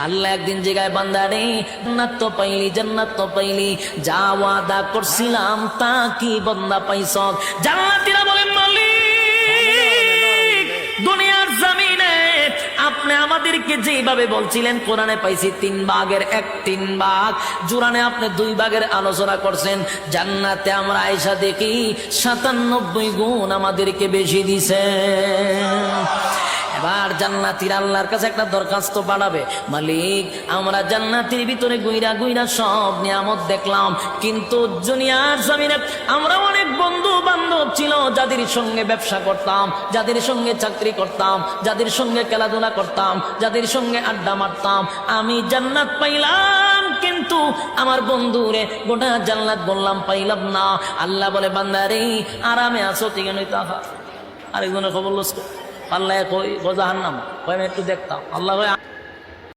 আল্লাহ একদিন জায়গায় বান্দা রে জান্নাত তো পাইলি যা ওয়াদা করছিলাম তা কি বান্দা পাইছ? জান্নাতীরা বলেন মালিক দুনিয়ার জমিনে আপনি আমাদেরকে যেভাবে বলছিলেন কোরআনে পাইছি 3 ভাগের 1/3 ভাগ, জুরানে আপনি 2 ভাগের আলোচনা করছেন, জান্নাতে আমরা আয়েশা দেখি 97 গুণ আমাদেরকে বেশি দিছে। এবার জান্নাতীর আল্লাহর কাছে একটা দরখাস্ত পাঠাবে, মালিক আমরা জান্নাতের ভিতরে গুইরা গুইরা সব নিয়ামত দেখলাম, কিন্তু দুনিয়ার জমিনে আমরা অনেক বন্ধু বান্ধব ছিল যাদের সঙ্গে ব্যবসা করতাম, যাদের সঙ্গে চাকরি করতাম, যাদের সঙ্গে খেলাধুলা করতাম, যাদের সঙ্গে আড্ডা মারতাম, আমি জান্নাত পাইলাম কিন্তু আমার বন্ধুরে গোটা জান্নাত বললাম পাইলাম না। আল্লাহ বলে বান্দারে আরামে আছো ঠিক নই তাহা আরেকজনের খবর লস পাল্লায় কই জাহান্নাম কই আমি একটু দেখতাম, আল্লাহ কই